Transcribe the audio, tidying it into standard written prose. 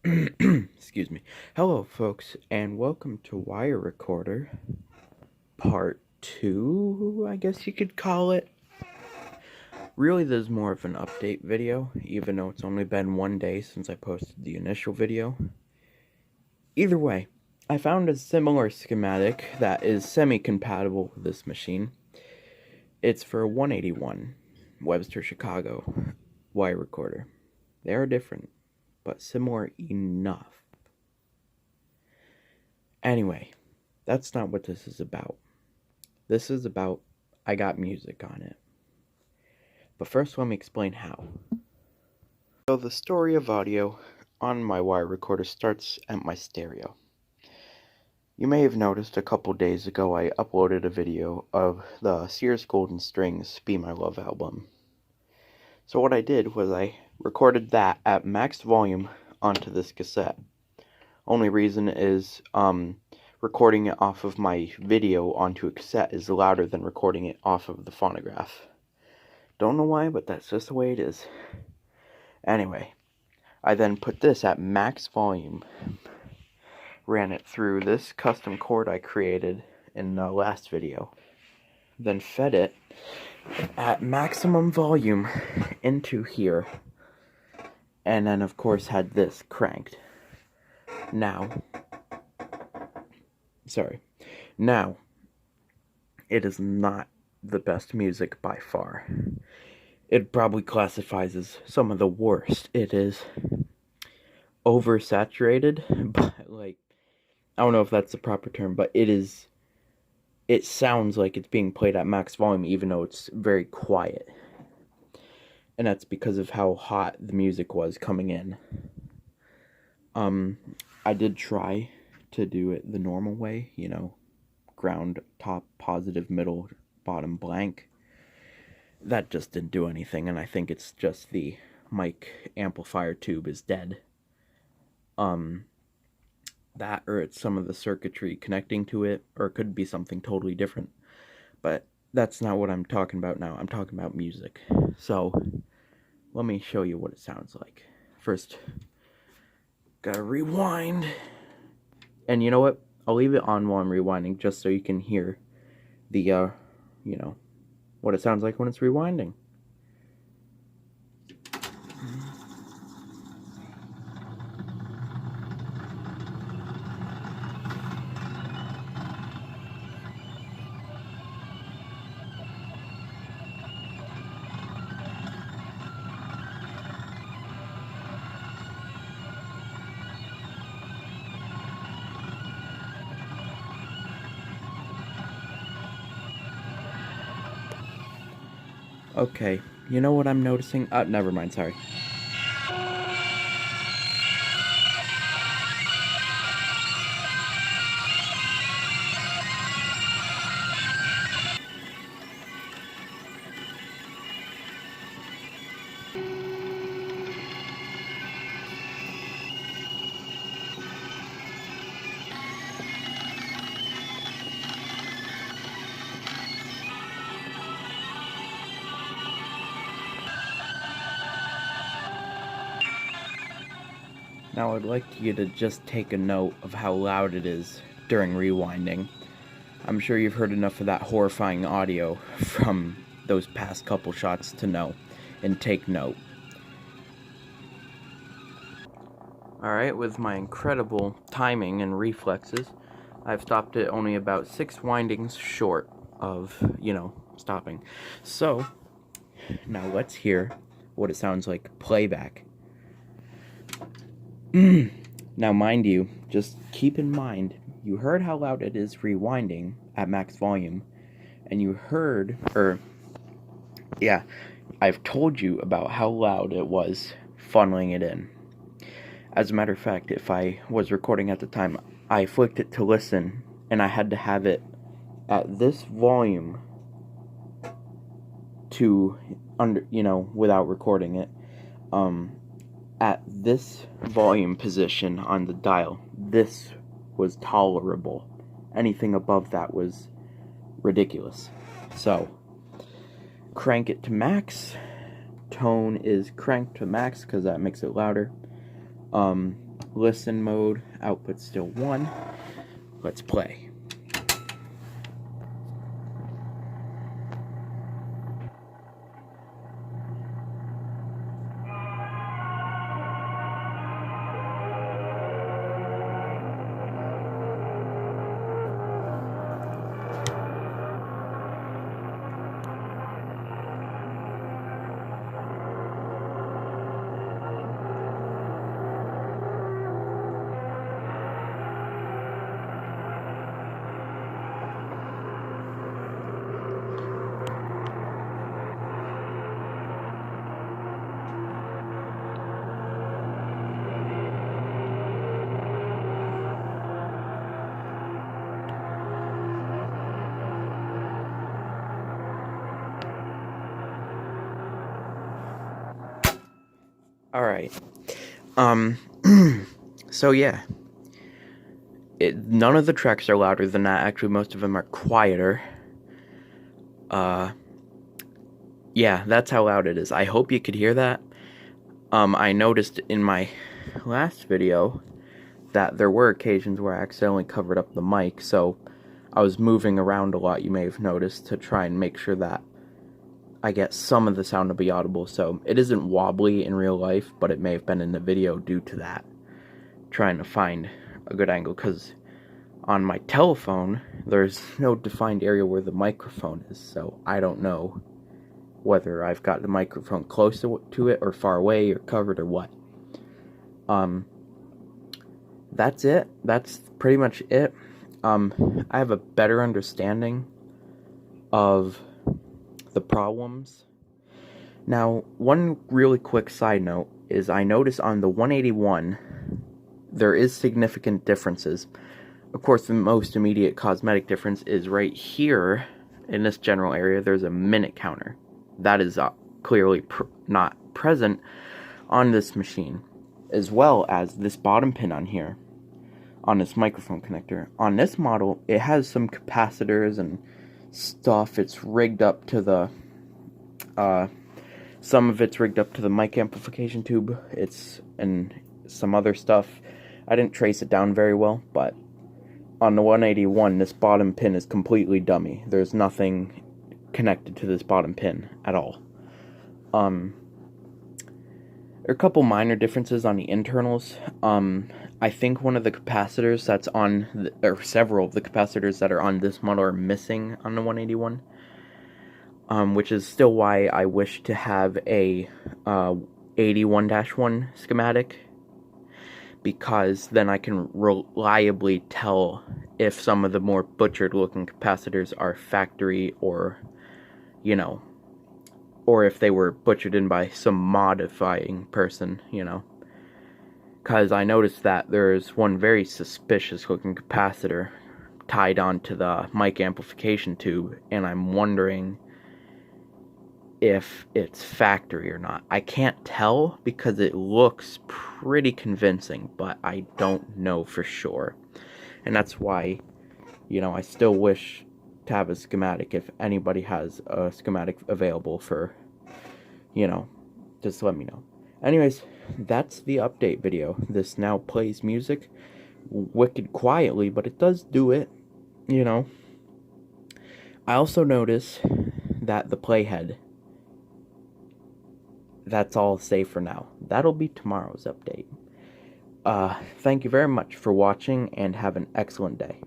Excuse me. Hello, folks, and welcome to Wire Recorder, part 2, I guess you could call it. Really, this is more of an update video, even though it's only been 1 day since I posted the initial video. Either way, I found a similar schematic that is semi-compatible with this machine. It's for a 181 Webster-Chicago wire recorder. They are different, but similar enough. Anyway, that's not what this is about. This is about I got music on it. But first, let me explain how. So the story of audio on my wire recorder starts at my stereo. You may have noticed a couple days ago I uploaded a video of the Sears Golden Strings Be My Love album. So what I did was I recorded that at max volume onto this cassette. Only reason is recording it off of my video onto a cassette is louder than recording it off of the phonograph. Don't know why, but that's just the way it is. Anyway, I then put this at max volume, ran it through this custom cord I created in the last video, then fed it at maximum volume into here, and then of course had this cranked. Now, it is not the best music by far. It probably classifies as some of the worst. It is oversaturated, but I don't know if that's the proper term, but it sounds like it's being played at max volume even though it's very quiet. And that's because of how hot the music was coming in. I did try to do it the normal way, ground, top, positive, middle, bottom, blank. That just didn't do anything, and I think it's just the mic amplifier tube is dead. That, or it's some of the circuitry connecting to it, or it could be something totally different. But that's not what I'm talking about now. I'm talking about music. So, let me show you what it sounds like. First, gotta rewind. And you know what? I'll leave it on while I'm rewinding, just so you can hear the, what it sounds like when it's rewinding. Okay, you know what I'm noticing? Never mind, sorry. Now I'd like you to just take a note of how loud it is during rewinding. I'm sure you've heard enough of that horrifying audio from those past couple shots to know and take note. Alright, with my incredible timing and reflexes, I've stopped it only about 6 windings short of, stopping. So, now let's hear what it sounds like playback. Now, mind you, just keep in mind, you heard how loud it is rewinding at max volume, and you heard, I've told you about how loud it was funneling it in. As a matter of fact, if I was recording at the time, I flicked it to listen, and I had to have it at this volume to, without recording it, at this volume position on the dial, this was tolerable. Anything above that was ridiculous. So, crank it to max. Tone is cranked to max because that makes it louder. listen mode, output still 1. Let's play. Alright, so yeah, none of the tracks are louder than that. Actually, most of them are quieter. Yeah, that's how loud it is. I hope you could hear that. I noticed in my last video that there were occasions where I accidentally covered up the mic, so I was moving around a lot, you may have noticed, to try and make sure that I get some of the sound to be audible. So it isn't wobbly in real life, but it may have been in the video due to that. Trying to find a good angle, because on my telephone, there's no defined area where the microphone is, so I don't know whether I've got the microphone close to it, or far away, or covered, or what. That's it. That's pretty much it. I have a better understanding of the problems. Now, one really quick side note is I noticed on the 181, there is significant differences. Of course, the most immediate cosmetic difference is right here, in this general area, there's a minute counter. That is clearly not present on this machine, as well as this bottom pin on here, on this microphone connector. On this model, it has some capacitors and stuff. It's rigged up to the, some of it's rigged up to the mic amplification tube. And some other stuff. I didn't trace it down very well, but on the 181, this bottom pin is completely dummy. There's nothing connected to this bottom pin at all. There are a couple minor differences on the internals. I think one of the capacitors that's on, or several of the capacitors that are on this model are missing on the 181. Which is still why I wish to have a 81-1 schematic, because then I can reliably tell if some of the more butchered looking capacitors are factory, or, you know, or if they were butchered in by some modifying person, you know. Because I noticed that there's one very suspicious looking capacitor tied onto the mic amplification tube, and I'm wondering if it's factory or not. I can't tell because it looks pretty convincing, but I don't know for sure. And that's why, you know, I still wish to have a schematic. If anybody has a schematic available for, you know, just let me know. Anyways, that's the update video. This now plays music wicked quietly, but it does do it, you know. I also notice that the playhead, that's all safe for now. That'll be tomorrow's update. Thank you very much for watching, and have an excellent day.